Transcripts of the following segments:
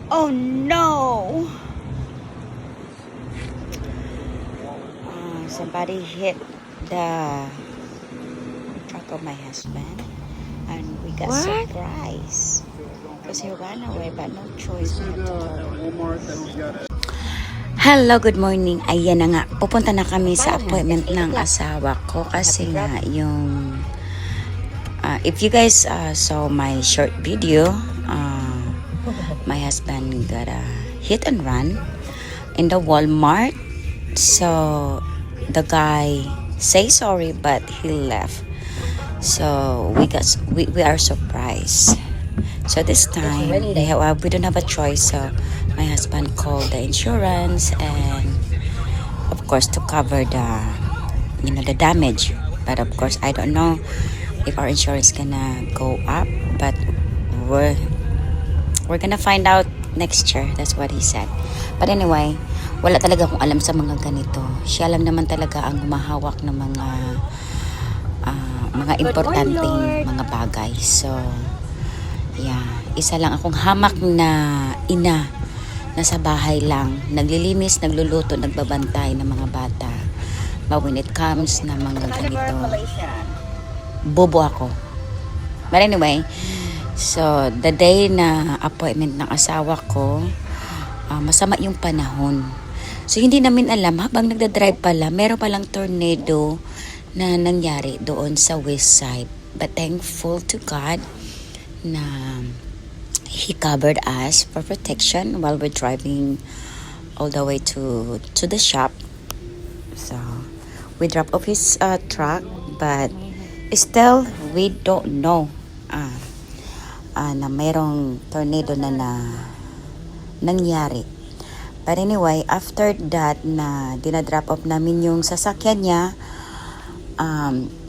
Oh no! Somebody hit the truck of my husband, and we got surprised because he ran away, but no choice. We had to go. Hello, good morning. Ayan na nga, pupunta na kami sa appointment ng asawa ko kasi nga yung if you guys saw my short video, my husband got a hit and run in the Walmart. So the guy say sorry, but he left. So we are surprised. So this time we don't have a choice. So my husband called the insurance, and of course to cover the damage. But of course I don't know if our insurance gonna go up, but we're gonna find out next year. That's what he said. But anyway, wala talaga akong alam sa mga ganito. Siya lang naman talaga ang humahawak ng mga importanteng mga bagay. So yeah, isa lang akong hamak na ina, nasa bahay lang, naglilinis, nagluluto, nagbabantay ng mga bata. But when it comes na mga ganito, bobo ako. But anyway, so the day na appointment ng asawa ko, masama yung panahon. So hindi namin alam, habang nagdadrive pala, meron palang tornado na nangyari doon sa west side. But thankful to God na He covered us for protection while we're driving all the way to the shop. So we dropped off his truck, but still we don't know na mayroong tornado na nangyari. But anyway, after that na dinadrop off namin yung sasakyan niya,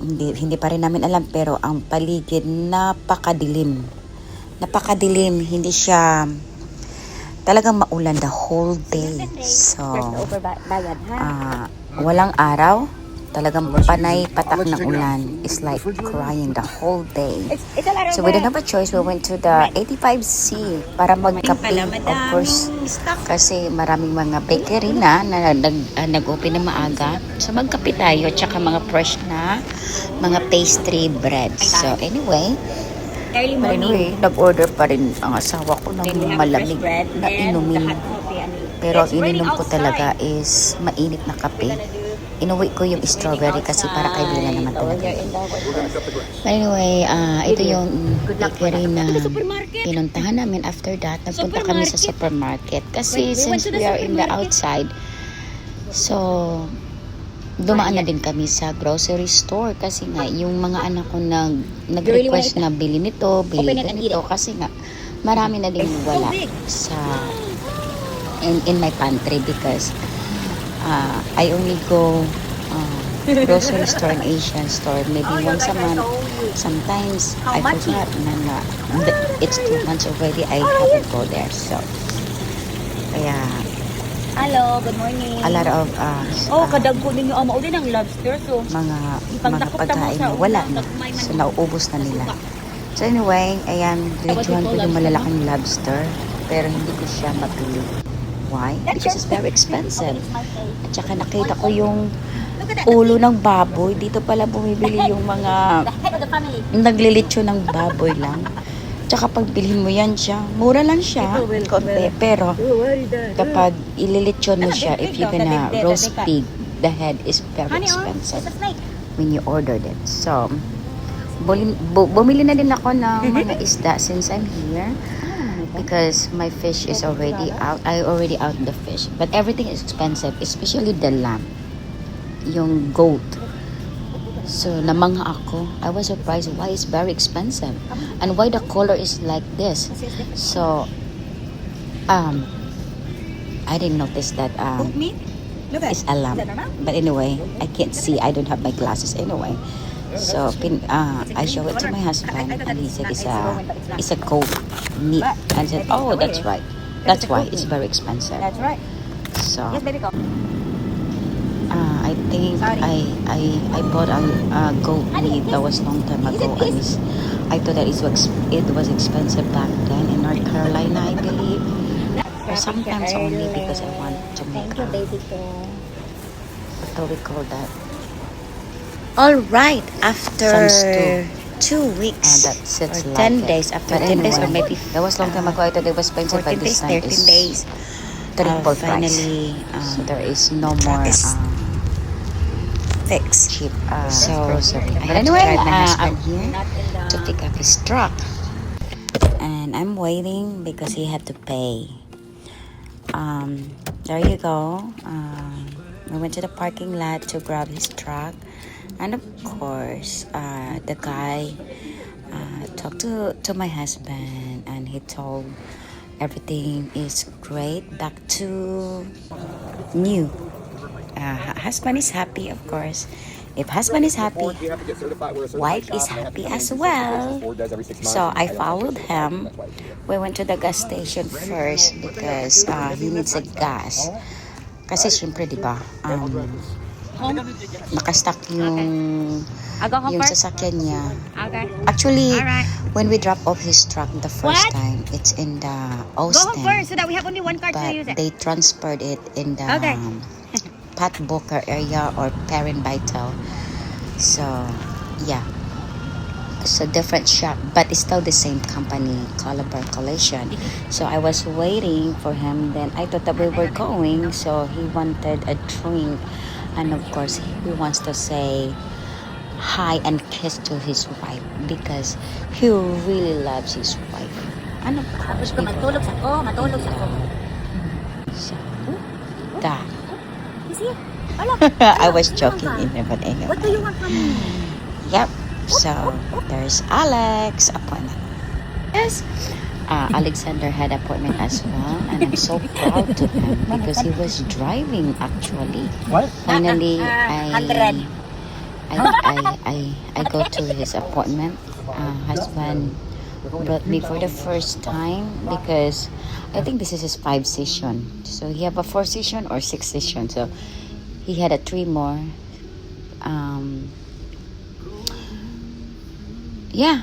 hindi pa rin namin alam, pero ang paligid napakadilim, hindi siya talagang maulan the whole day. So walang araw, talagang panay patak ng ulan. It's like crying the whole day. So we didn't have a choice. We went to the 85C para magkape, of course, kasi maraming mga bakery na nag-open na maaga. So magkape tayo, tsaka mga fresh na mga pastry bread. So anyway, nag-order pa rin ang asawa ko ng malamig na inumin. Pero ang ininom ko talaga is mainit na kape. Inuwi ko yung strawberry kasi para kay Lila naman talaga. But anyway, ito yung bakery na pinuntahan namin. After that, nagpunta kami sa supermarket. Kasi since we are in the outside, so dumaan na din kami sa grocery store. Kasi nga, yung mga anak ko nag-request na bili nito, bili ganito. Kasi nga, marami na din wala sa in my pantry because I only go grocery store and Asian store maybe once a month. Sometimes I forgot na it's 2 months already I haven't go there. So kaya hello, good morning. a lot of kadagko ninyo amo din ang lobster, so mga pagkain na wala na, so nauubos na nila. So anyway, ayan, diretsuhan ko yung malalaking lobster, pero hindi ko siya mapili. Why? Because it's very expensive. At saka nakita ko yung ulo ng baboy. Dito pala bumibili yung mga naglilitsyo ng baboy lang. Tsaka pag bilhin mo yan siya, mura lang siya. Konti. Pero kapag ililitsyo mo siya, if you're gonna roast pig, the head is very expensive when you ordered it. So, bumili na din ako ng mga isda since I'm here. Because my fish is already out. I already out the fish. But everything is expensive, especially the lamb. Yung goat. So, namangha ako. I was surprised why it's very expensive. And why the color is like this. So, I didn't notice that it's a lamb. But anyway, I can't see. I don't have my glasses anyway. So I show it to my husband, and he said it's a goat meat. And I said, oh, that's right. That's why it's very expensive. That's right. So Yes, baby, go. I think I bought a goat meat that was long time ago, and I thought that it was expensive back then in North Carolina, I believe. sometimes only because I want to make Thank you, baby ko. what do we call that? All right, after Some 2 weeks that sits or like 10 it. days, after But 10 days or anyway, maybe that was long time ago. I thought it was expensive, 14 but days, this time 13 is days, triple price. finally So there is no the truck more is fixed. cheap So grocery. I But have to anyway, drive my husband here to here pick up his truck. And I'm waiting because he had to pay. There you go. We went to the parking lot to grab his truck. And of course, the guy talked to my husband and he told everything is great. Back to new. Husband is happy, of course. If husband is happy, wife is happy as well. So I followed him. We went to the gas station first because he needs a gas. Kasi syempre, di ba, nakastock yung sasakyan niya. Okay. Actually, Alright. when we drop off his truck the first time, it's in the Austin. so that we have only one card to use But it. they transferred it in the Okay. Pat Booker area or Perrin Vital. So, yeah. So, different shop, but it's still the same company, Collission. So, I was waiting for him. Then, I thought that we were going. So, he wanted a drink. And, of course, he wants to say hi and kiss to his wife because he really loves his wife. And, of course, we Matulog sa ko, matulog sa ko. So, that. You see? Hello. I was joking in there, but anyway. What do you want from me? Yep. So there's Alex appointment. Yes. Alexander had appointment as well, and I'm so proud to him because he was driving actually. What? Finally, 100. I go to his appointment. Husband brought me for the first time because I think this is his 5 session. So he have a 4 session or 6 session. So he had a 3 more. Yeah.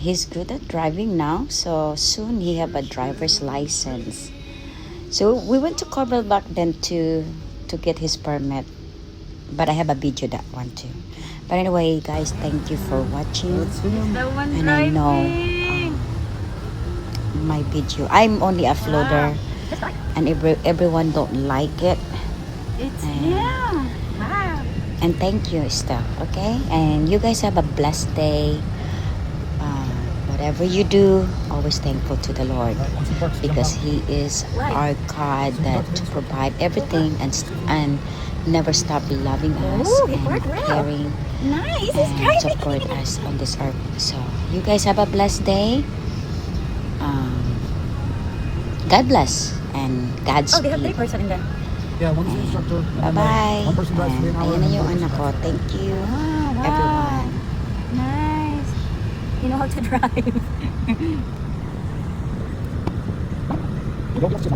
He's good at driving now. So soon he have a driver's license. So we went to Corbel back then to get his permit. But I have a video that one too. But anyway, guys, thank you for watching. The one And I know my video. I'm only a uploader, and everyone don't like it. It's And- him. Wow. And thank you, stuff. Okay, and you guys have a blessed day. Whatever you do, always thankful to the Lord because He is our God that provide everything and never stop loving us and caring Nice. and support us on this earth. So you guys have a blessed day. God bless and God's Oh, they have 3 person in there. Yeah, one's the instructor. Bye bye. One person drives for an hour. Ayan na yung anak ko. Thank you, everyone. Nice. You know how to drive. Don't watch it.